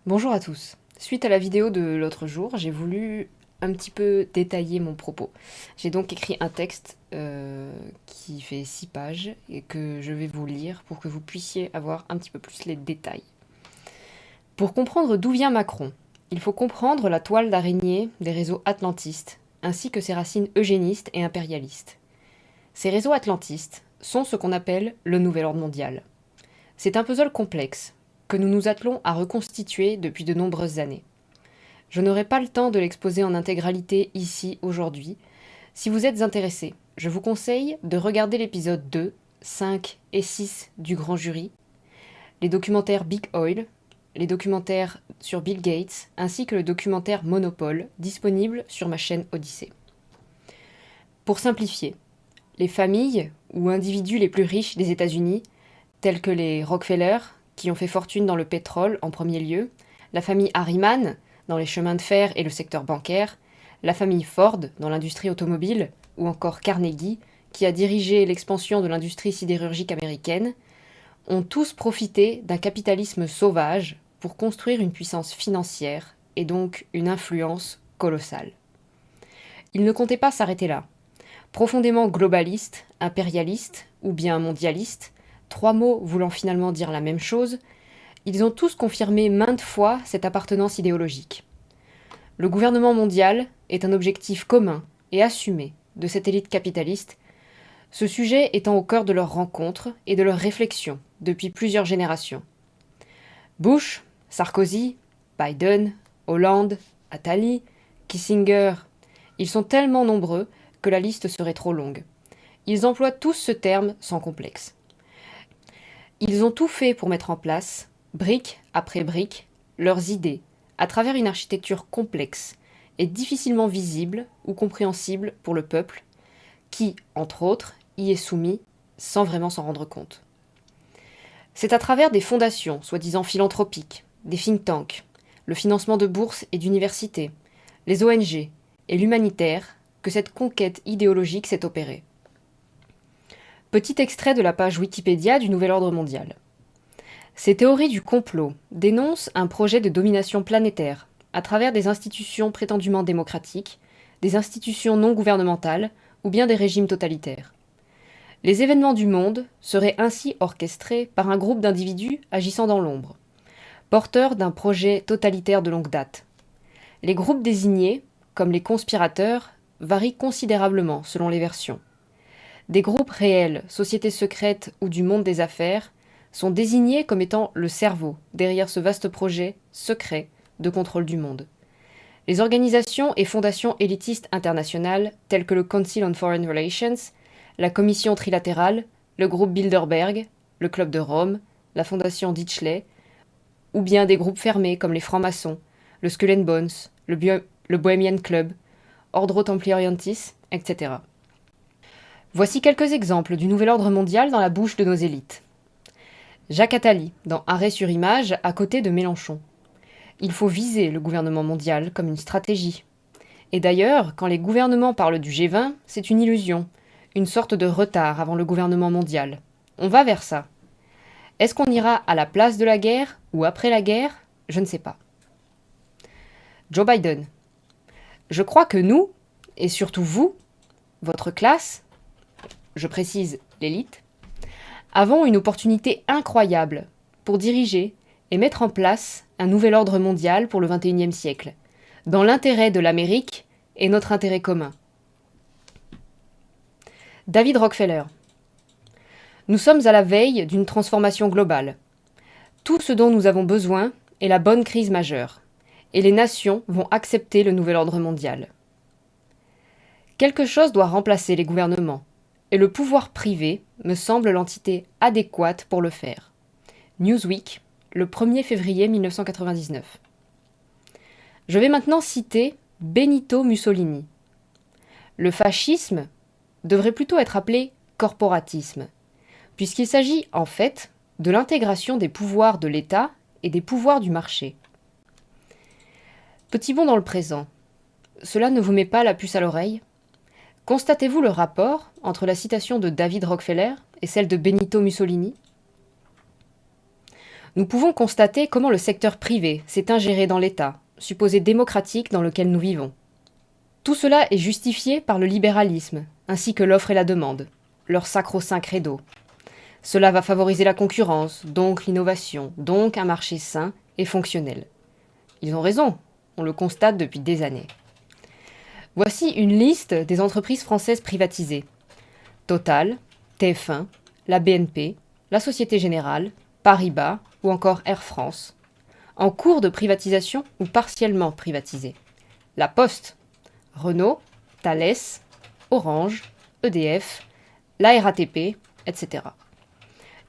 Bonjour à tous. Suite à la vidéo de l'autre jour, j'ai voulu un petit peu détailler mon propos. J'ai donc écrit un texte qui fait 6 pages et que je vais vous lire pour que vous puissiez avoir un petit peu plus les détails. Pour comprendre d'où vient Macron, il faut comprendre la toile d'araignée des réseaux atlantistes, ainsi que ses racines eugénistes et impérialistes. Ces réseaux atlantistes sont ce qu'on appelle le nouvel ordre mondial. C'est un puzzle complexe que nous nous attelons à reconstituer depuis de nombreuses années. Je n'aurai pas le temps de l'exposer en intégralité ici aujourd'hui. Si vous êtes intéressé, je vous conseille de regarder l'épisode 2, 5 et 6 du Grand Jury, les documentaires Big Oil, les documentaires sur Bill Gates, ainsi que le documentaire Monopole, disponible sur ma chaîne Odyssée. Pour simplifier, les familles ou individus les plus riches des États-Unis, tels que les Rockefeller, qui ont fait fortune dans le pétrole en premier lieu, la famille Harriman, dans les chemins de fer et le secteur bancaire, la famille Ford, dans l'industrie automobile, ou encore Carnegie, qui a dirigé l'expansion de l'industrie sidérurgique américaine, ont tous profité d'un capitalisme sauvage pour construire une puissance financière et donc une influence colossale. Ils ne comptaient pas s'arrêter là. Profondément globalistes, impérialistes ou bien mondialistes, trois mots voulant finalement dire la même chose, ils ont tous confirmé maintes fois cette appartenance idéologique. Le gouvernement mondial est un objectif commun et assumé de cette élite capitaliste, ce sujet étant au cœur de leurs rencontres et de leurs réflexions depuis plusieurs générations. Bush, Sarkozy, Biden, Hollande, Attali, Kissinger, ils sont tellement nombreux que la liste serait trop longue. Ils emploient tous ce terme sans complexe. Ils ont tout fait pour mettre en place, brique après brique, leurs idées, à travers une architecture complexe et difficilement visible ou compréhensible pour le peuple, qui, entre autres, y est soumis sans vraiment s'en rendre compte. C'est à travers des fondations soi-disant philanthropiques, des think tanks, le financement de bourses et d'universités, les ONG et l'humanitaire que cette conquête idéologique s'est opérée. Petit extrait de la page Wikipédia du Nouvel Ordre mondial. Ces théories du complot dénoncent un projet de domination planétaire à travers des institutions prétendument démocratiques, des institutions non gouvernementales ou bien des régimes totalitaires. Les événements du monde seraient ainsi orchestrés par un groupe d'individus agissant dans l'ombre, porteurs d'un projet totalitaire de longue date. Les groupes désignés, comme les conspirateurs, varient considérablement selon les versions. Des groupes réels, sociétés secrètes ou du monde des affaires sont désignés comme étant le cerveau derrière ce vaste projet secret de contrôle du monde. Les organisations et fondations élitistes internationales telles que le Council on Foreign Relations, la Commission trilatérale, le groupe Bilderberg, le Club de Rome, la Fondation Ditchley, ou bien des groupes fermés comme les francs-maçons, le Skull and Bones, le Bohemian Club, Ordre Templariensis, etc. Voici quelques exemples du nouvel ordre mondial dans la bouche de nos élites. Jacques Attali, dans Arrêt sur image, à côté de Mélenchon. Il faut viser le gouvernement mondial comme une stratégie. Et d'ailleurs, quand les gouvernements parlent du G20, c'est une illusion, une sorte de retard avant le gouvernement mondial. On va vers ça. Est-ce qu'on ira à la place de la guerre ou après la guerre? Je ne sais pas. Joe Biden. Je crois que nous, et surtout vous, votre classe, je précise l'élite, avons une opportunité incroyable pour diriger et mettre en place un nouvel ordre mondial pour le XXIe siècle, dans l'intérêt de l'Amérique et notre intérêt commun. David Rockefeller. Nous sommes à la veille d'une transformation globale. Tout ce dont nous avons besoin est la bonne crise majeure, et les nations vont accepter le nouvel ordre mondial. Quelque chose doit remplacer les gouvernements, et le pouvoir privé me semble l'entité adéquate pour le faire. Newsweek, le 1er février 1999. Je vais maintenant citer Benito Mussolini. Le fascisme devrait plutôt être appelé corporatisme, puisqu'il s'agit en fait de l'intégration des pouvoirs de l'État et des pouvoirs du marché. Petit bond dans le présent. Cela ne vous met pas la puce à l'oreille? Constatez-vous le rapport entre la citation de David Rockefeller et celle de Benito Mussolini? Nous pouvons constater comment le secteur privé s'est ingéré dans l'État, supposé démocratique dans lequel nous vivons. Tout cela est justifié par le libéralisme, ainsi que l'offre et la demande, leur sacro-saint credo. Cela va favoriser la concurrence, donc l'innovation, donc un marché sain et fonctionnel. Ils ont raison, on le constate depuis des années. Voici une liste des entreprises françaises privatisées. Total, TF1, la BNP, la Société Générale, Paribas ou encore Air France, en cours de privatisation ou partiellement privatisées. La Poste, Renault, Thales, Orange, EDF, la RATP, etc.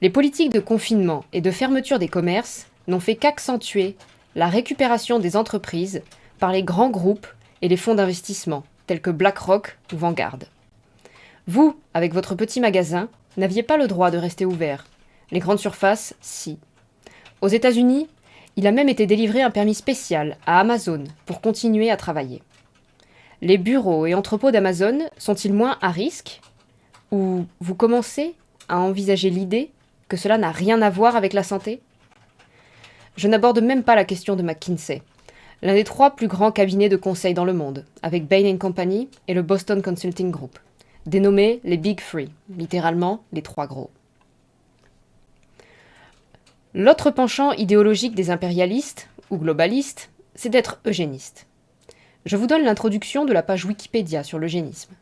Les politiques de confinement et de fermeture des commerces n'ont fait qu'accentuer la récupération des entreprises par les grands groupes et les fonds d'investissement, tels que BlackRock ou Vanguard. Vous, avec votre petit magasin, n'aviez pas le droit de rester ouvert. Les grandes surfaces, si. Aux États-Unis, il a même été délivré un permis spécial à Amazon pour continuer à travailler. Les bureaux et entrepôts d'Amazon sont-ils moins à risque? Ou vous commencez à envisager l'idée que cela n'a rien à voir avec la santé? Je n'aborde même pas la question de McKinsey, l'un des 3 plus grands cabinets de conseil dans le monde, avec Bain & Company et le Boston Consulting Group, dénommés les Big Three, littéralement les 3 gros. L'autre penchant idéologique des impérialistes, ou globalistes, c'est d'être eugéniste. Je vous donne l'introduction de la page Wikipédia sur l'eugénisme.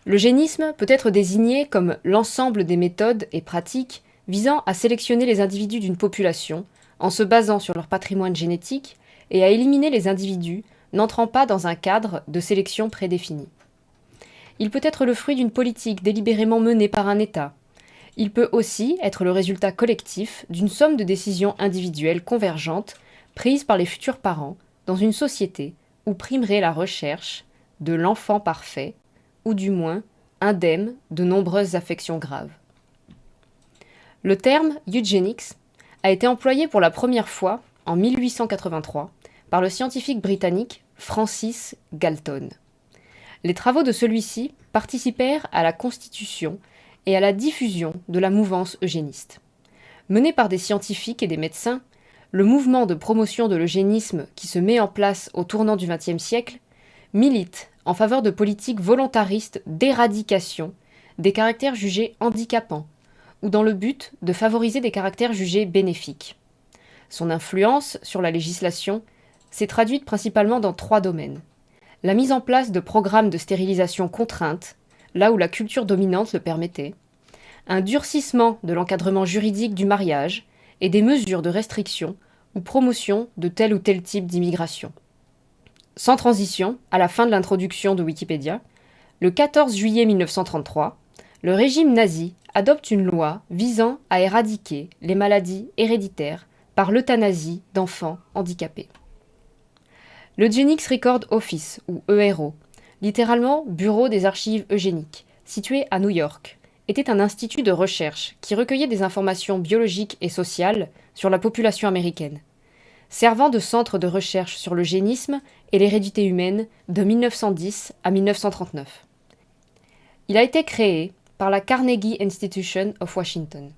L'eugénisme peut être désigné comme l'ensemble des méthodes et pratiques visant à sélectionner les individus d'une population en se basant sur leur patrimoine génétique et à éliminer les individus n'entrant pas dans un cadre de sélection prédéfini. Il peut être le fruit d'une politique délibérément menée par un État. Il peut aussi être le résultat collectif d'une somme de décisions individuelles convergentes prises par les futurs parents dans une société où primerait la recherche de l'enfant parfait, ou du moins indemne de nombreuses affections graves. Le terme eugenics a été employé pour la première fois en 1883 par le scientifique britannique Francis Galton. Les travaux de celui-ci participèrent à la constitution et à la diffusion de la mouvance eugéniste. Mené par des scientifiques et des médecins, le mouvement de promotion de l'eugénisme qui se met en place au tournant du XXe siècle milite en faveur de politiques volontaristes d'éradication des caractères jugés handicapants ou dans le but de favoriser des caractères jugés bénéfiques. Son influence sur la législation s'est traduite principalement dans 3 domaines. La mise en place de programmes de stérilisation contrainte, là où la culture dominante le permettait, un durcissement de l'encadrement juridique du mariage et des mesures de restriction ou promotion de tel ou tel type d'immigration. Sans transition, à la fin de l'introduction de Wikipédia, le 14 juillet 1933, le régime nazi adopte une loi visant à éradiquer les maladies héréditaires par l'euthanasie d'enfants handicapés. L'Eugenics Record Office, ou ERO, littéralement Bureau des archives eugéniques, situé à New York, était un institut de recherche qui recueillait des informations biologiques et sociales sur la population américaine, servant de centre de recherche sur l'eugénisme et l'hérédité humaine de 1910 à 1939. Il a été créé par la Carnegie Institution of Washington,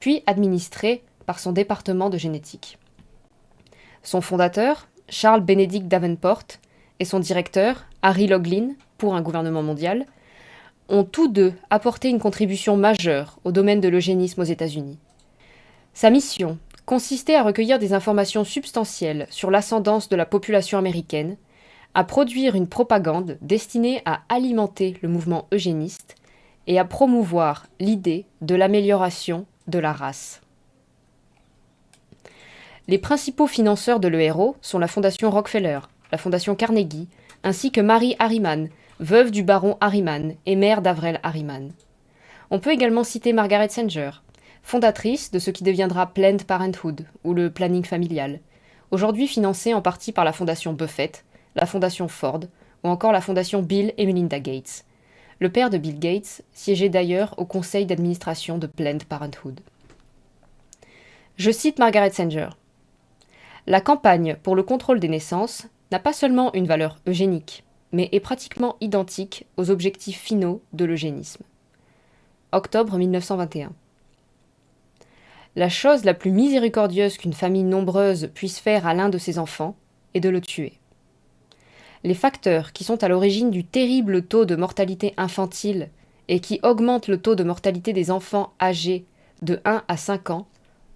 puis administré par son département de génétique. Son fondateur, Charles Benedict Davenport, et son directeur, Harry Laughlin, pour un gouvernement mondial, ont tous deux apporté une contribution majeure au domaine de l'eugénisme aux États-Unis. Sa mission consistait à recueillir des informations substantielles sur l'ascendance de la population américaine, à produire une propagande destinée à alimenter le mouvement eugéniste et à promouvoir l'idée de l'amélioration de la race. Les principaux financeurs de l'ERO sont la Fondation Rockefeller, la Fondation Carnegie, ainsi que Mary Harriman, veuve du baron Harriman et mère d'Avril Harriman. On peut également citer Margaret Sanger, fondatrice de ce qui deviendra Planned Parenthood, ou le planning familial, aujourd'hui financée en partie par la Fondation Buffett, la Fondation Ford, ou encore la Fondation Bill et Melinda Gates. Le père de Bill Gates siégeait d'ailleurs au conseil d'administration de Planned Parenthood. Je cite Margaret Sanger. La campagne pour le contrôle des naissances n'a pas seulement une valeur eugénique, mais est pratiquement identique aux objectifs finaux de l'eugénisme. Octobre 1921. la chose la plus miséricordieuse qu'une famille nombreuse puisse faire à l'un de ses enfants est de le tuer. Les facteurs qui sont à l'origine du terrible taux de mortalité infantile et qui augmentent le taux de mortalité des enfants âgés de 1 à 5 ans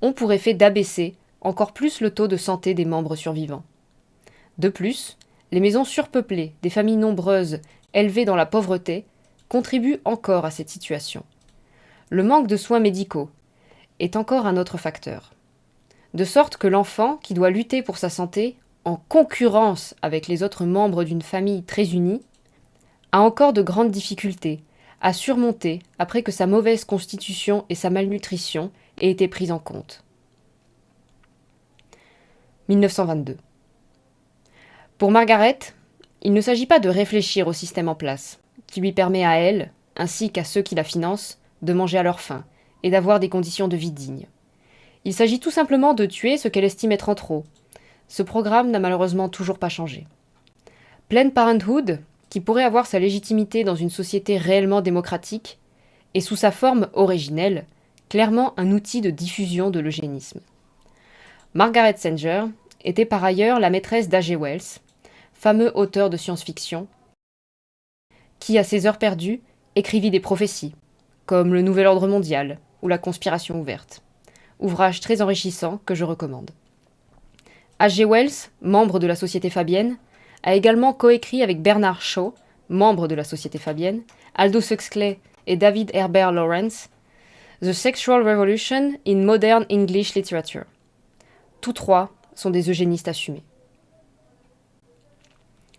ont pour effet d'abaisser encore plus le taux de santé des membres survivants. De plus, les maisons surpeuplées des familles nombreuses élevées dans la pauvreté contribuent encore à cette situation. Le manque de soins médicaux est encore un autre facteur. De sorte que l'enfant, qui doit lutter pour sa santé, en concurrence avec les autres membres d'une famille très unie, a encore de grandes difficultés à surmonter après que sa mauvaise constitution et sa malnutrition aient été prises en compte. 1922. Pour Margaret, il ne s'agit pas de réfléchir au système en place, qui lui permet à elle, ainsi qu'à ceux qui la financent, de manger à leur faim et d'avoir des conditions de vie dignes. Il s'agit tout simplement de tuer ce qu'elle estime être en trop. Ce programme n'a malheureusement toujours pas changé. Planned Parenthood, qui pourrait avoir sa légitimité dans une société réellement démocratique, est sous sa forme originelle, clairement un outil de diffusion de l'eugénisme. Margaret Sanger était par ailleurs la maîtresse d'H.G. Wells, fameux auteur de science-fiction, qui, à ses heures perdues, écrivit des prophéties, comme Le Nouvel Ordre Mondial ou La Conspiration ouverte. Ouvrage très enrichissant que je recommande. H.G. Wells, membre de la Société Fabienne, a également coécrit avec Bernard Shaw, membre de la Société Fabienne, Aldous Huxley et David Herbert Lawrence, The Sexual Revolution in Modern English Literature. Tous trois sont des eugénistes assumés.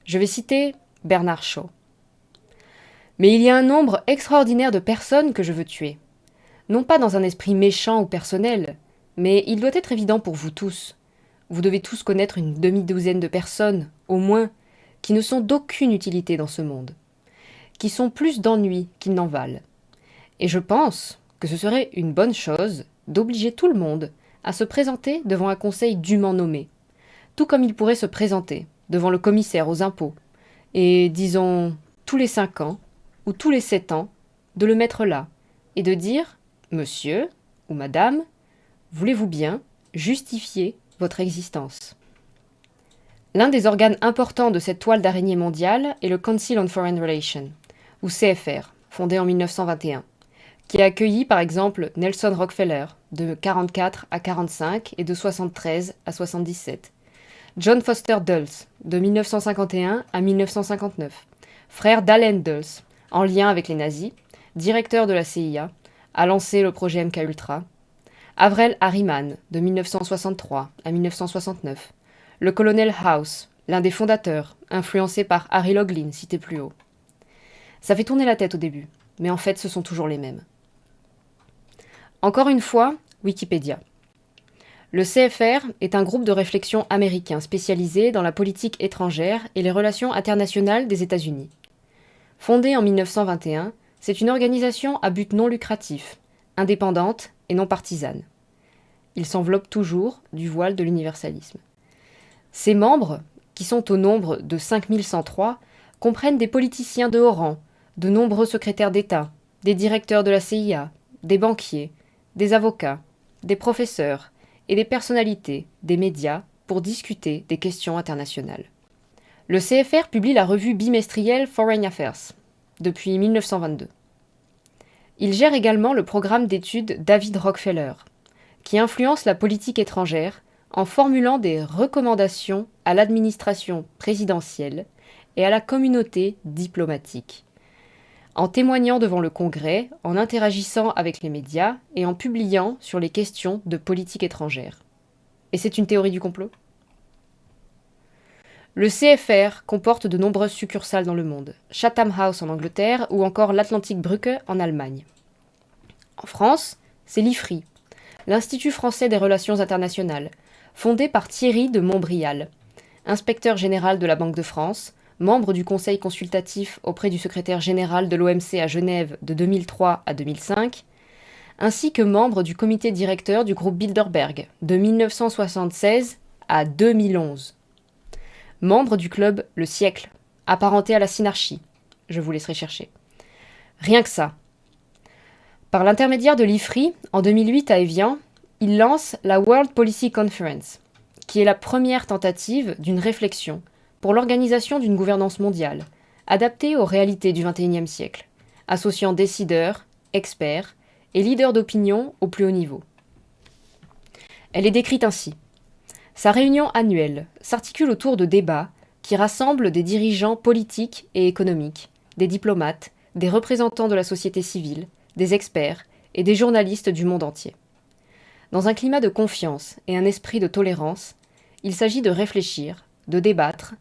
Je vais citer Bernard Shaw. Mais il y a un nombre extraordinaire de personnes que je veux tuer. Non pas dans un esprit méchant ou personnel, mais il doit être évident pour vous tous. Vous devez tous connaître une demi-douzaine de personnes, au moins, qui ne sont d'aucune utilité dans ce monde, qui sont plus d'ennuis qu'ils n'en valent. Et je pense que ce serait une bonne chose d'obliger tout le monde à se présenter devant un conseil dûment nommé, tout comme il pourrait se présenter devant le commissaire aux impôts, et, disons, tous les 5 ans, ou tous les 7 ans, de le mettre là, et de dire « Monsieur ou Madame, voulez-vous bien justifier votre existence ?» L'un des organes importants de cette toile d'araignée mondiale est le Council on Foreign Relations, ou CFR, fondé en 1921, qui a accueilli par exemple Nelson Rockefeller, de 1944 à 1945 et de 1973 à 1977, John Foster Dulles, de 1951 à 1959, frère d'Allen Dulles, en lien avec les nazis, directeur de la CIA, a lancé le projet MKUltra, Avril Harriman, de 1963 à 1969, le colonel House, l'un des fondateurs, influencé par Harry Loglin, cité plus haut. Ça fait tourner la tête au début, mais en fait ce sont toujours les mêmes. Encore une fois, Wikipédia. Le CFR est un groupe de réflexion américain spécialisé dans la politique étrangère et les relations internationales des États-Unis. Fondé en 1921, c'est une organisation à but non lucratif, indépendante et non partisane. Il s'enveloppe toujours du voile de l'universalisme. Ses membres, qui sont au nombre de 5103, comprennent des politiciens de haut rang, de nombreux secrétaires d'État, des directeurs de la CIA, des banquiers, des avocats, des professeurs et des personnalités des médias pour discuter des questions internationales. Le CFR publie la revue bimestrielle Foreign Affairs depuis 1922. Il gère également le programme d'études David Rockefeller, qui influence la politique étrangère en formulant des recommandations à l'administration présidentielle et à la communauté diplomatique, en témoignant devant le Congrès, en interagissant avec les médias et en publiant sur les questions de politique étrangère. Et c'est une théorie du complot ? Le CFR comporte de nombreuses succursales dans le monde, Chatham House en Angleterre ou encore l'Atlantic Brücke en Allemagne. En France, c'est l'IFRI, l'Institut français des relations internationales, fondé par Thierry de Montbrial, inspecteur général de la Banque de France, membre du conseil consultatif auprès du secrétaire général de l'OMC à Genève de 2003 à 2005, ainsi que membre du comité directeur du groupe Bilderberg de 1976 à 2011. Membre du club Le Siècle, apparenté à la synarchie. Je vous laisserai chercher. Rien que ça. Par l'intermédiaire de l'IFRI, en 2008 à Évian, il lance la World Policy Conference, qui est la première tentative d'une réflexion pour l'organisation d'une gouvernance mondiale, adaptée aux réalités du XXIe siècle, associant décideurs, experts et leaders d'opinion au plus haut niveau. Elle est décrite ainsi. Sa réunion annuelle s'articule autour de débats qui rassemblent des dirigeants politiques et économiques, des diplomates, des représentants de la société civile, des experts et des journalistes du monde entier. Dans un climat de confiance et un esprit de tolérance, il s'agit de réfléchir, de débattre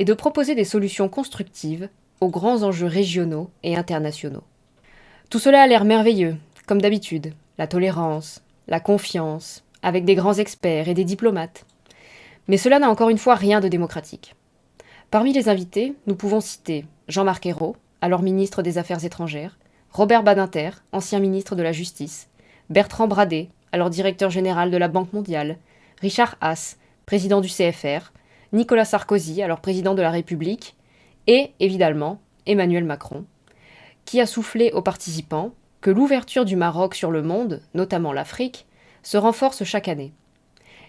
et de proposer des solutions constructives aux grands enjeux régionaux et internationaux. Tout cela a l'air merveilleux, comme d'habitude, la tolérance, la confiance, avec des grands experts et des diplomates. Mais cela n'a encore une fois rien de démocratique. Parmi les invités, nous pouvons citer Jean-Marc Ayrault, alors ministre des Affaires étrangères, Robert Badinter, ancien ministre de la Justice, Bertrand Bradet, alors directeur général de la Banque mondiale, Richard Haass, président du CFR, Nicolas Sarkozy, alors président de la République, et, évidemment, Emmanuel Macron, qui a soufflé aux participants que l'ouverture du Maroc sur le monde, notamment l'Afrique, se renforce chaque année.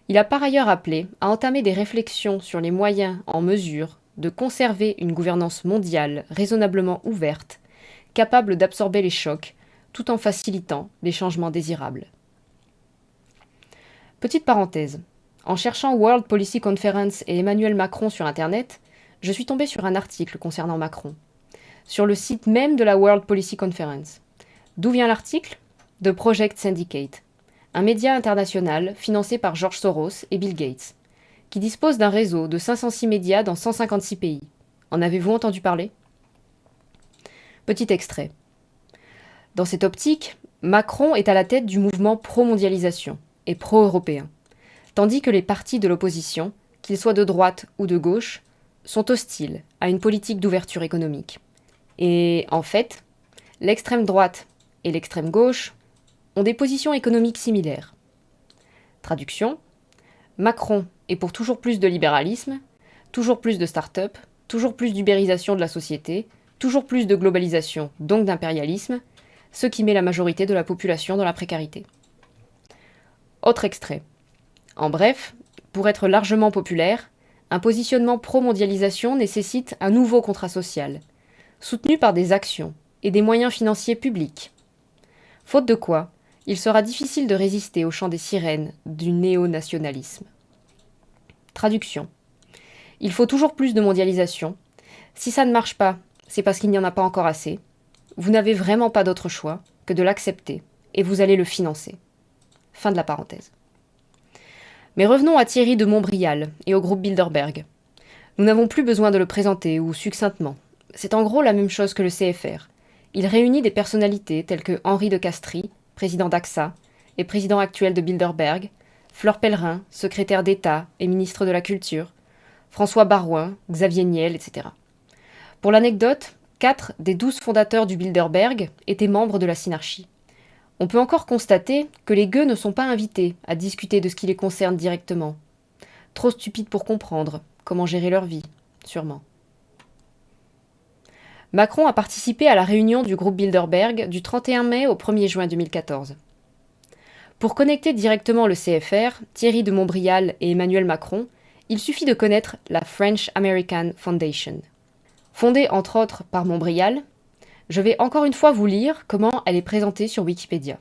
Il a par ailleurs appelé à entamer des réflexions sur les moyens en mesure de conserver une gouvernance mondiale raisonnablement ouverte, capable d'absorber les chocs, tout en facilitant les changements désirables. Petite parenthèse, en cherchant World Policy Conference et Emmanuel Macron sur Internet, je suis tombée sur un article concernant Macron, sur le site même de la World Policy Conference. D'où vient l'article ? De Project Syndicate, un média international financé par George Soros et Bill Gates, qui dispose d'un réseau de 506 médias dans 156 pays. En avez-vous entendu parler ? Petit extrait. Dans cette optique, Macron est à la tête du mouvement pro-mondialisation et pro-européen, tandis que les partis de l'opposition, qu'ils soient de droite ou de gauche, sont hostiles à une politique d'ouverture économique. Et en fait, l'extrême droite et l'extrême gauche ont des positions économiques similaires. Traduction, Macron est pour toujours plus de libéralisme, toujours plus de start-up, toujours plus d'ubérisation de la société, toujours plus de globalisation, donc d'impérialisme, ce qui met la majorité de la population dans la précarité. Autre extrait. En bref, pour être largement populaire, un positionnement pro-mondialisation nécessite un nouveau contrat social, soutenu par des actions et des moyens financiers publics. Faute de quoi, il sera difficile de résister au chant des sirènes du néo-nationalisme. Traduction. Il faut toujours plus de mondialisation. Si ça ne marche pas, c'est parce qu'il n'y en a pas encore assez. Vous n'avez vraiment pas d'autre choix que de l'accepter et vous allez le financer. Fin de la parenthèse. Mais revenons à Thierry de Montbrial et au groupe Bilderberg. Nous n'avons plus besoin de le présenter ou succinctement. C'est en gros la même chose que le CFR. Il réunit des personnalités telles que Henri de Castries, président d'AXA et président actuel de Bilderberg, Fleur Pellerin, secrétaire d'État et ministre de la Culture, François Baroin, Xavier Niel, etc. Pour l'anecdote, 4 des 12 fondateurs du Bilderberg étaient membres de la Synarchie. On peut encore constater que les gueux ne sont pas invités à discuter de ce qui les concerne directement. Trop stupides pour comprendre comment gérer leur vie, sûrement. Macron a participé à la réunion du groupe Bilderberg du 31 mai au 1er juin 2014. Pour connecter directement le CFR, Thierry de Montbrial et Emmanuel Macron, il suffit de connaître la French American Foundation. Fondée entre autres par Montbrial, je vais encore une fois vous lire comment elle est présentée sur Wikipédia.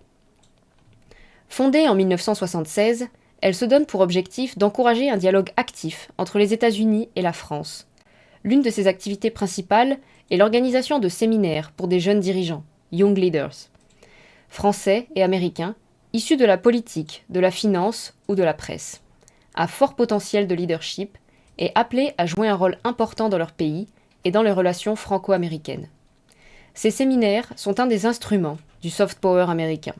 Fondée en 1976, elle se donne pour objectif d'encourager un dialogue actif entre les États-Unis et la France. L'une de ses activités principales est l'organisation de séminaires pour des jeunes dirigeants, Young Leaders, français et américains, issus de la politique, de la finance ou de la presse, à fort potentiel de leadership et appelés à jouer un rôle important dans leur pays et dans les relations franco-américaines. Ces séminaires sont un des instruments du soft power américain.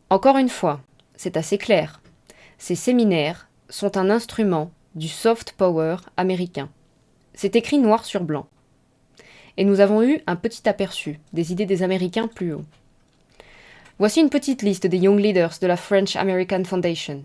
Encore une fois, c'est assez clair, ces séminaires sont un instrument du soft power américain. C'est écrit noir sur blanc. Et nous avons eu un petit aperçu des idées des Américains plus haut. Voici une petite liste des Young Leaders de la French American Foundation.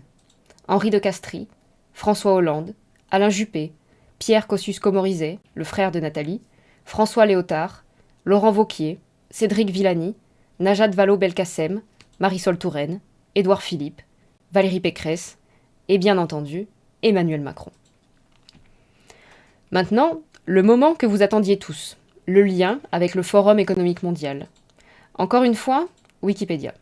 Henri de Castries, François Hollande, Alain Juppé, Pierre Kosciusko-Morizet, le frère de Nathalie, François Léotard, Laurent Wauquiez, Cédric Villani, Najat Vallaud-Belkacem, Marisol Touraine, Édouard Philippe, Valérie Pécresse et bien entendu Emmanuel Macron. Maintenant, le moment que vous attendiez tous, le lien avec le Forum économique mondial. Encore une fois, Wikipédia.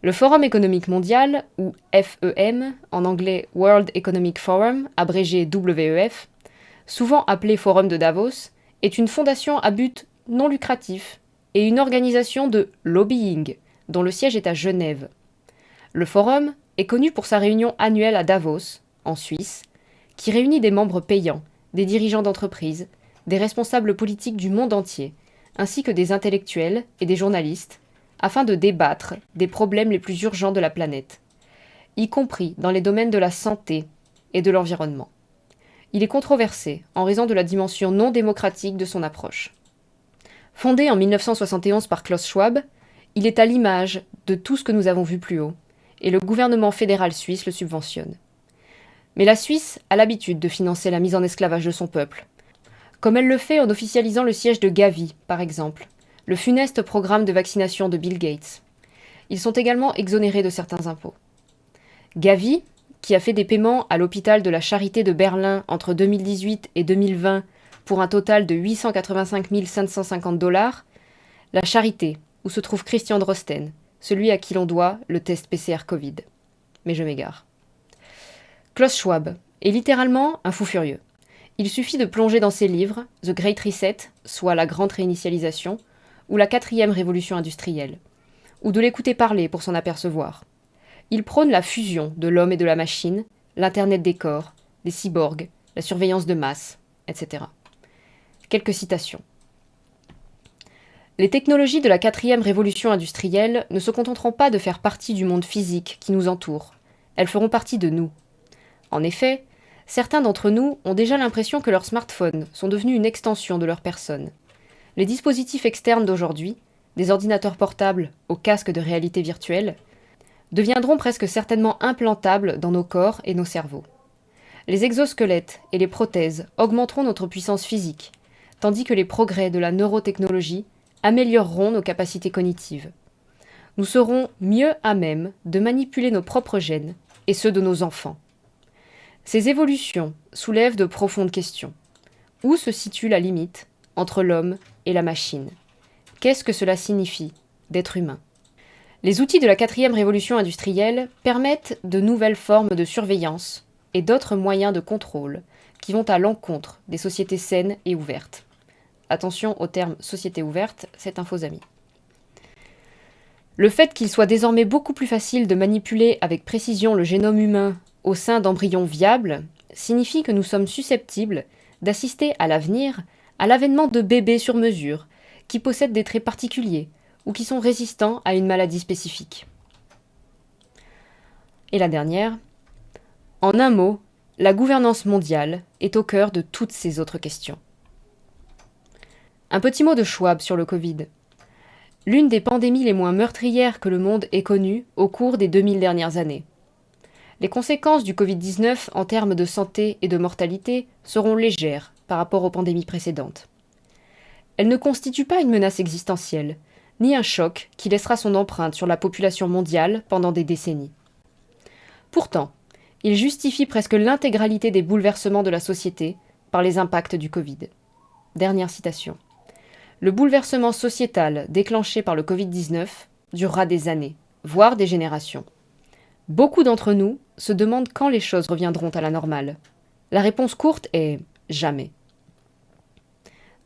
Le Forum économique mondial, ou FEM, en anglais World Economic Forum, abrégé WEF, souvent appelé Forum de Davos, est une fondation à but non lucratif et une organisation de lobbying, dont le siège est à Genève. Le Forum est connu pour sa réunion annuelle à Davos, en Suisse, qui réunit des membres payants, des dirigeants d'entreprises, des responsables politiques du monde entier, ainsi que des intellectuels et des journalistes, afin de débattre des problèmes les plus urgents de la planète, y compris dans les domaines de la santé et de l'environnement. Il est controversé en raison de la dimension non démocratique de son approche. Fondé en 1971 par Klaus Schwab, il est à l'image de tout ce que nous avons vu plus haut, et le gouvernement fédéral suisse le subventionne. Mais la Suisse a l'habitude de financer la mise en esclavage de son peuple, comme elle le fait en officialisant le siège de Gavi, par exemple, le funeste programme de vaccination de Bill Gates. Ils sont également exonérés de certains impôts. Gavi, qui a fait des paiements à l'hôpital de la Charité de Berlin entre 2018 et 2020 pour un total de 885 550 $, la Charité, où se trouve Christian Drosten, celui à qui l'on doit le test PCR Covid. Mais je m'égare. Klaus Schwab est littéralement un fou furieux. Il suffit de plonger dans ses livres The Great Reset, soit la grande réinitialisation, ou la 4e révolution industrielle, ou de l'écouter parler pour s'en apercevoir. Il prône la fusion de l'homme et de la machine, l'Internet des corps, des cyborgs, la surveillance de masse, etc. Quelques citations. Les technologies de la 4e révolution industrielle ne se contenteront pas de faire partie du monde physique qui nous entoure. Elles feront partie de nous. En effet, certains d'entre nous ont déjà l'impression que leurs smartphones sont devenus une extension de leur personne. Les dispositifs externes d'aujourd'hui, des ordinateurs portables aux casques de réalité virtuelle, deviendront presque certainement implantables dans nos corps et nos cerveaux. Les exosquelettes et les prothèses augmenteront notre puissance physique, tandis que les progrès de la neurotechnologie amélioreront nos capacités cognitives. Nous serons mieux à même de manipuler nos propres gènes et ceux de nos enfants. Ces évolutions soulèvent de profondes questions. Où se situe la limite entre l'homme et la machine? Qu'est-ce que cela signifie d'être humain? Les outils de la 4e révolution industrielle permettent de nouvelles formes de surveillance et d'autres moyens de contrôle qui vont à l'encontre des sociétés saines et ouvertes. Attention au terme société ouverte, c'est un faux ami. Le fait qu'il soit désormais beaucoup plus facile de manipuler avec précision le génome humain au sein d'embryons viables signifie que nous sommes susceptibles d'assister à l'avenir à l'avènement de bébés sur mesure qui possèdent des traits particuliers ou qui sont résistants à une maladie spécifique. Et la dernière, en un mot, la gouvernance mondiale est au cœur de toutes ces autres questions. Un petit mot de Schwab sur le Covid. L'une des pandémies les moins meurtrières que le monde ait connues au cours des 2000 dernières années. Les conséquences du Covid-19 en termes de santé et de mortalité seront légères par rapport aux pandémies précédentes. Elle ne constitue pas une menace existentielle, ni un choc qui laissera son empreinte sur la population mondiale pendant des décennies. Pourtant, il justifie presque l'intégralité des bouleversements de la société par les impacts du Covid. Dernière citation. Le bouleversement sociétal déclenché par le Covid-19 durera des années, voire des générations. Beaucoup d'entre nous se demandent quand les choses reviendront à la normale. La réponse courte est « jamais ».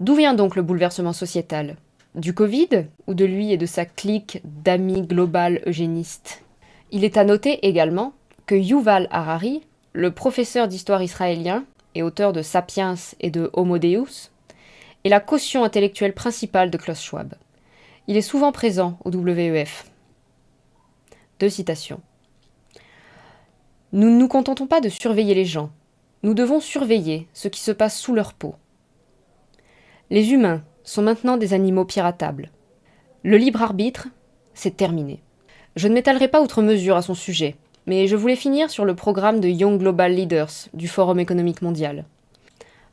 D'où vient donc le bouleversement sociétal? Du Covid ou de lui et de sa clique d'amis global eugénistes? Il est à noter également que Yuval Harari, le professeur d'histoire israélien et auteur de Sapiens et de Homo Deus, est la caution intellectuelle principale de Klaus Schwab. Il est souvent présent au WEF. Deux citations. Nous ne nous contentons pas de surveiller les gens, nous devons surveiller ce qui se passe sous leur peau. Les humains sont maintenant des animaux piratables. Le libre arbitre, c'est terminé. Je ne m'étalerai pas outre mesure à son sujet, mais je voulais finir sur le programme de Young Global Leaders du Forum économique mondial.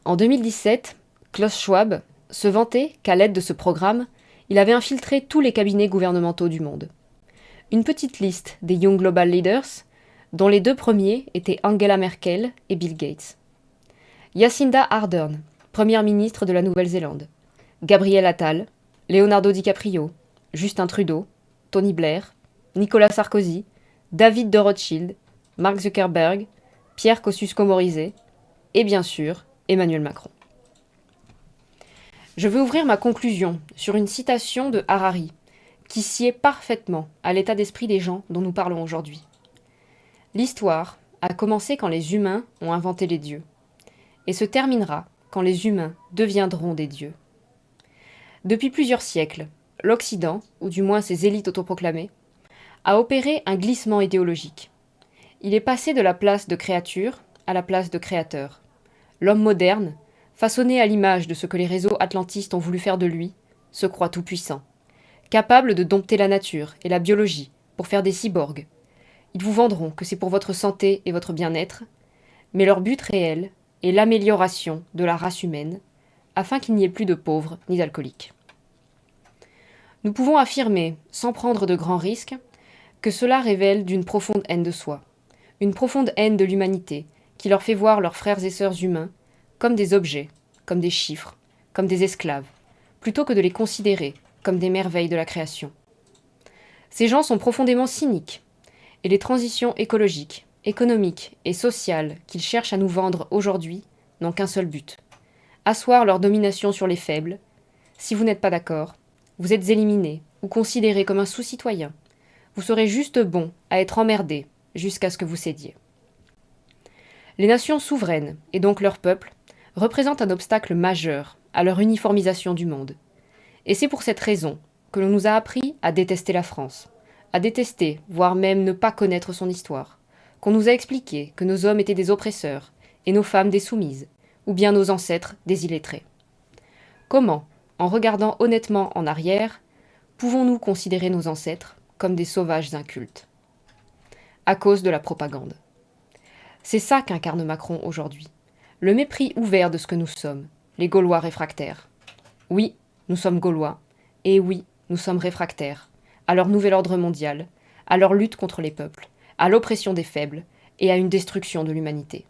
En 2017, Klaus Schwab se vantait qu'à l'aide de ce programme, il avait infiltré tous les cabinets gouvernementaux du monde. Une petite liste des Young Global Leaders, dont les deux premiers étaient Angela Merkel et Bill Gates. Jacinda Ardern, première ministre de la Nouvelle-Zélande. Gabriel Attal, Leonardo DiCaprio, Justin Trudeau, Tony Blair, Nicolas Sarkozy, David de Rothschild, Mark Zuckerberg, Pierre Kosciusko-Morizet et bien sûr Emmanuel Macron. Je veux ouvrir ma conclusion sur une citation de Harari qui sied parfaitement à l'état d'esprit des gens dont nous parlons aujourd'hui. L'histoire a commencé quand les humains ont inventé les dieux et se terminera quand les humains deviendront des dieux. Depuis plusieurs siècles, l'Occident, ou du moins ses élites autoproclamées, a opéré un glissement idéologique. Il est passé de la place de créature à la place de créateur. L'homme moderne, façonné à l'image de ce que les réseaux atlantistes ont voulu faire de lui, se croit tout-puissant, capable de dompter la nature et la biologie pour faire des cyborgs. Ils vous vendront que c'est pour votre santé et votre bien-être, mais leur but réel est l'amélioration de la race humaine, afin qu'il n'y ait plus de pauvres ni d'alcooliques. Nous pouvons affirmer, sans prendre de grands risques, que cela révèle d'une profonde haine de soi, une profonde haine de l'humanité, qui leur fait voir leurs frères et sœurs humains comme des objets, comme des chiffres, comme des esclaves, plutôt que de les considérer comme des merveilles de la création. Ces gens sont profondément cyniques, et les transitions écologiques, économiques et sociales qu'ils cherchent à nous vendre aujourd'hui n'ont qu'un seul but: asseoir leur domination sur les faibles. Si vous n'êtes pas d'accord, vous êtes éliminé ou considéré comme un sous-citoyen. Vous serez juste bon à être emmerdé jusqu'à ce que vous cédiez. Les nations souveraines, et donc leurs peuples, représentent un obstacle majeur à leur uniformisation du monde. Et c'est pour cette raison que l'on nous a appris à détester la France, à détester, voire même ne pas connaître son histoire, qu'on nous a expliqué que nos hommes étaient des oppresseurs et nos femmes des soumises, ou bien nos ancêtres des illettrés. Comment, en regardant honnêtement en arrière, pouvons-nous considérer nos ancêtres comme des sauvages incultes? À cause de la propagande. C'est ça qu'incarne Macron aujourd'hui, le mépris ouvert de ce que nous sommes, les Gaulois réfractaires. Oui, nous sommes Gaulois, et oui, nous sommes réfractaires à leur nouvel ordre mondial, à leur lutte contre les peuples, à l'oppression des faibles et à une destruction de l'humanité.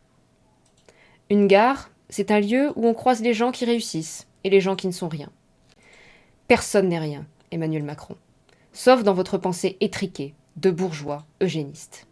Une gare, c'est un lieu où on croise les gens qui réussissent et les gens qui ne sont rien. Personne n'est rien, Emmanuel Macron, sauf dans votre pensée étriquée de bourgeois eugénistes.